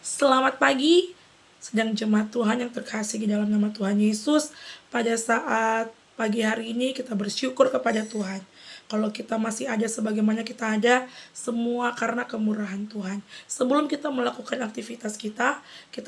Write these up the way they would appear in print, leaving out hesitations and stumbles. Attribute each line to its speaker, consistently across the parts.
Speaker 1: Selamat pagi, sedang jemaat Tuhan yang terkasih di dalam nama Tuhan Yesus. Pada saat pagi hari ini kita bersyukur kepada Tuhan. Kalau kita masih ada sebagaimana kita ada, semua karena kemurahan Tuhan. Sebelum kita melakukan aktivitas kita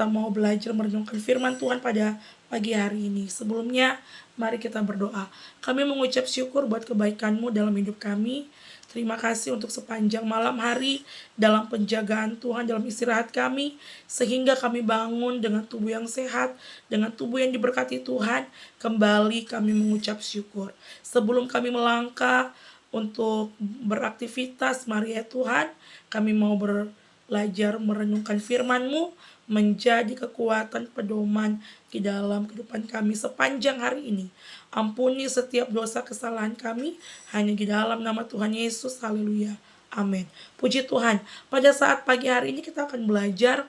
Speaker 1: mau belajar merenungkan firman Tuhan pada pagi hari ini. Sebelumnya, mari kita berdoa. Kami mengucap syukur buat kebaikan-Mu dalam hidup kami. Terima kasih untuk sepanjang malam hari dalam penjagaan Tuhan, dalam istirahat kami, sehingga kami bangun dengan tubuh yang sehat, dengan tubuh yang diberkati Tuhan. Kembali kami mengucap syukur. Sebelum kami melangkah untuk beraktivitas, mari ya Tuhan, kami mau belajar merenungkan firman-Mu menjadi kekuatan pedoman di dalam kehidupan kami sepanjang hari ini. Ampuni setiap dosa kesalahan kami hanya di dalam nama Tuhan Yesus. Haleluya. Amin. Puji Tuhan. Pada saat pagi hari ini kita akan belajar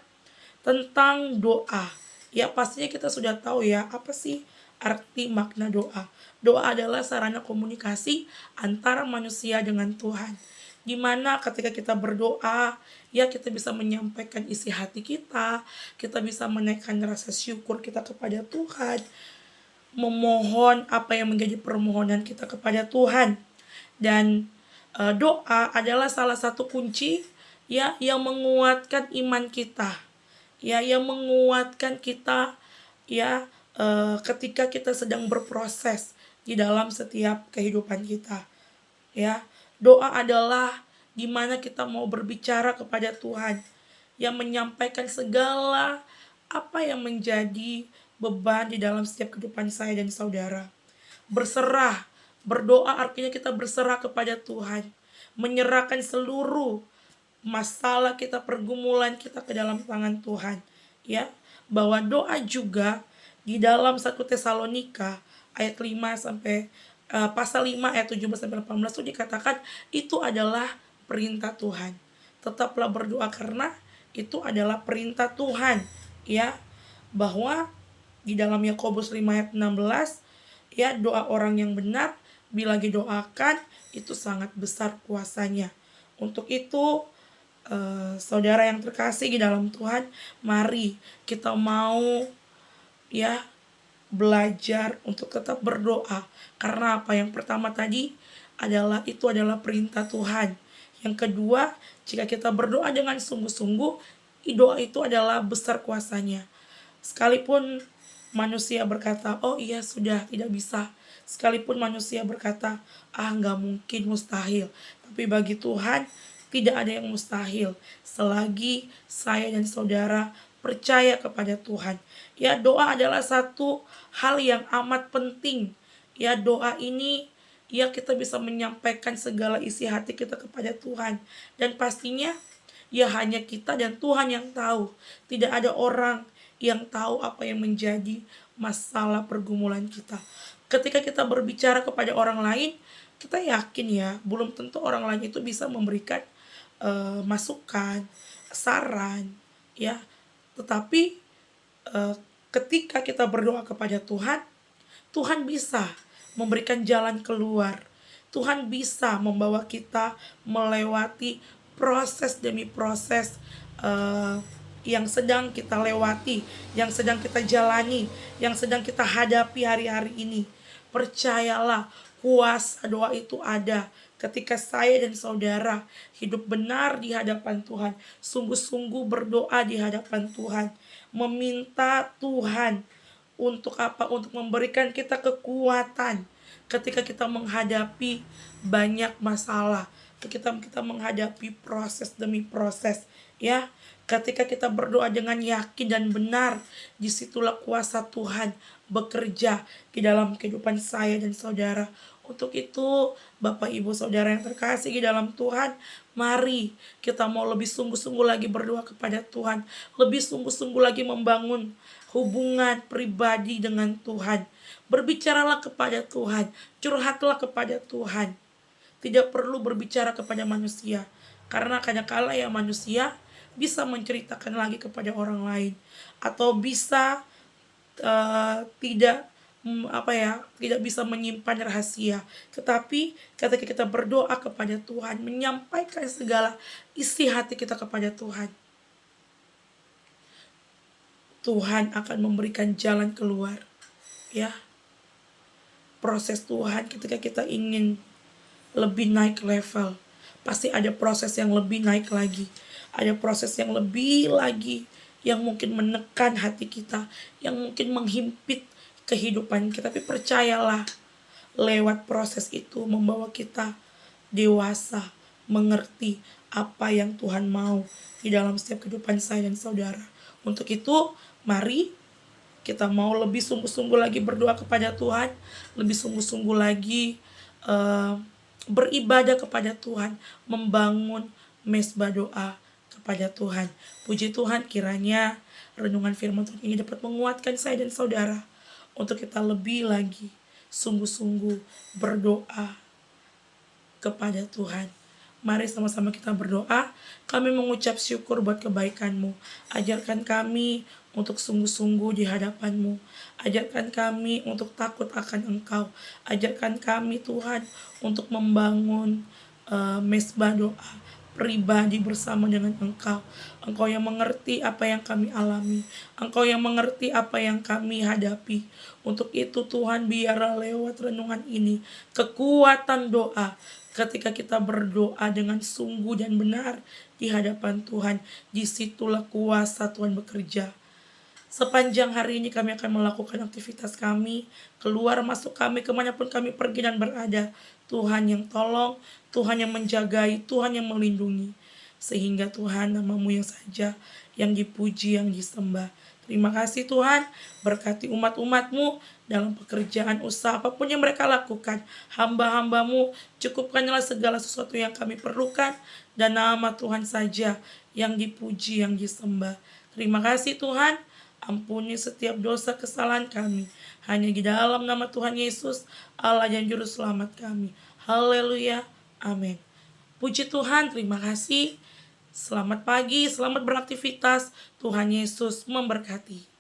Speaker 1: tentang doa. Ya, pastinya kita sudah tahu ya, apa sih arti makna doa. Doa adalah sarana komunikasi antara manusia dengan Tuhan. Dimana ketika kita berdoa, ya kita bisa menyampaikan isi hati kita bisa menaikkan rasa syukur kita kepada Tuhan, memohon apa yang menjadi permohonan kita kepada Tuhan. Dan doa adalah salah satu kunci ya yang menguatkan iman kita. Ya, yang menguatkan kita ya ketika kita sedang berproses di dalam setiap kehidupan kita. Ya, doa adalah di mana kita mau berbicara kepada Tuhan, yang menyampaikan segala apa yang menjadi beban di dalam setiap kehidupan saya dan saudara. Berserah, berdoa artinya kita berserah kepada Tuhan, menyerahkan seluruh masalah kita, pergumulan kita ke dalam tangan Tuhan. Ya, bahwa doa juga di dalam 1 Tesalonika ayat 5 sampai pasal 5 ayat 17 sampai 18 itu dikatakan itu adalah perintah Tuhan. Tetaplah berdoa karena itu adalah perintah Tuhan, ya. Bahwa di dalam Yakobus 5 ayat 16, ya, doa orang yang benar bila didoakan itu sangat besar kuasanya. Untuk itu saudara yang terkasih di dalam Tuhan, mari kita mau ya belajar untuk tetap berdoa. Karena apa? Yang pertama tadi itu adalah perintah Tuhan. Yang kedua, jika kita berdoa dengan sungguh-sungguh, doa itu adalah besar kuasanya. Sekalipun manusia berkata, oh iya sudah tidak bisa. Sekalipun manusia berkata, nggak mungkin, mustahil. Tapi bagi Tuhan tidak ada yang mustahil selagi saya dan saudara percaya kepada Tuhan. Ya, doa adalah satu hal yang amat penting. Ya, doa ini ya kita bisa menyampaikan segala isi hati kita kepada Tuhan. Dan pastinya ya hanya kita dan Tuhan yang tahu. Tidak ada orang yang tahu apa yang menjadi masalah pergumulan kita. Ketika kita berbicara kepada orang lain, kita yakin ya belum tentu orang lain itu bisa memberikan masukan, saran, ya. Tetapi ketika kita berdoa kepada Tuhan, Tuhan bisa memberikan jalan keluar. Tuhan bisa membawa kita melewati proses demi proses yang sedang kita lewati, yang sedang kita jalani, yang sedang kita hadapi hari-hari ini. Percayalah, kuasa doa itu ada ketika saya dan saudara hidup benar di hadapan Tuhan, sungguh-sungguh berdoa di hadapan Tuhan, meminta Tuhan untuk apa? Untuk memberikan kita kekuatan ketika kita menghadapi banyak masalah, ketika kita menghadapi proses demi proses, ya. Ketika kita berdoa dengan yakin dan benar, disitulah kuasa Tuhan bekerja di dalam kehidupan saya dan saudara. Untuk itu, Bapak Ibu Saudara yang terkasih di dalam Tuhan, mari kita mau lebih sungguh-sungguh lagi berdoa kepada Tuhan, lebih sungguh-sungguh lagi membangun hubungan pribadi dengan Tuhan. Berbicaralah kepada Tuhan, curhatlah kepada Tuhan. Tidak perlu berbicara kepada manusia, karena kadang-kala ya manusia bisa menceritakan lagi kepada orang lain, atau bisa tidak tidak bisa menyimpan rahasia. Tetapi ketika kita berdoa kepada Tuhan, menyampaikan segala isi hati kita kepada Tuhan, Tuhan akan memberikan jalan keluar. Ya, proses Tuhan ketika kita ingin lebih naik level, pasti ada proses yang lebih naik lagi. Ada proses yang lebih lagi yang mungkin menekan hati kita, yang mungkin menghimpit kehidupan kita. Tapi percayalah, lewat proses itu membawa kita dewasa, mengerti apa yang Tuhan mau di dalam setiap kehidupan saya dan saudara. Untuk itu, mari kita mau lebih sungguh-sungguh lagi berdoa kepada Tuhan, lebih sungguh-sungguh lagi beribadah kepada Tuhan, membangun mesbah doa kepada Tuhan. Puji Tuhan, kiranya renungan firman Tuhan ini dapat menguatkan saya dan saudara untuk kita lebih lagi sungguh-sungguh berdoa kepada Tuhan. Mari sama-sama kita berdoa. Kami mengucap syukur buat kebaikan-Mu. Ajarkan kami untuk sungguh-sungguh di hadapan-Mu. Ajarkan kami untuk takut akan Engkau. Ajarkan kami Tuhan untuk membangun mesbah doa pribadi bersama dengan Engkau. Engkau yang mengerti apa yang kami alami. Engkau yang mengerti apa yang kami hadapi. Untuk itu Tuhan, biarlah lewat renungan ini kekuatan doa ketika kita berdoa dengan sungguh dan benar di hadapan Tuhan, disitulah kuasa Tuhan bekerja. Sepanjang hari ini kami akan melakukan aktivitas kami, keluar masuk kami, kemanapun kami pergi dan berada. Tuhan yang tolong, Tuhan yang menjagai, Tuhan yang melindungi. Sehingga Tuhan, nama-Mu yang saja yang dipuji, yang disembah. Terima kasih Tuhan, berkati umat-umat-Mu dalam pekerjaan usaha apapun yang mereka lakukan. Hamba-hamba-Mu, cukupkanlah segala sesuatu yang kami perlukan, dan nama Tuhan saja yang dipuji, yang disembah. Terima kasih Tuhan, ampuni setiap dosa kesalahan kami. Hanya di dalam nama Tuhan Yesus, Allah dan Juru Selamat kami. Haleluya, amin. Puji Tuhan, terima kasih. Selamat pagi, selamat beraktivitas. Tuhan Yesus memberkati.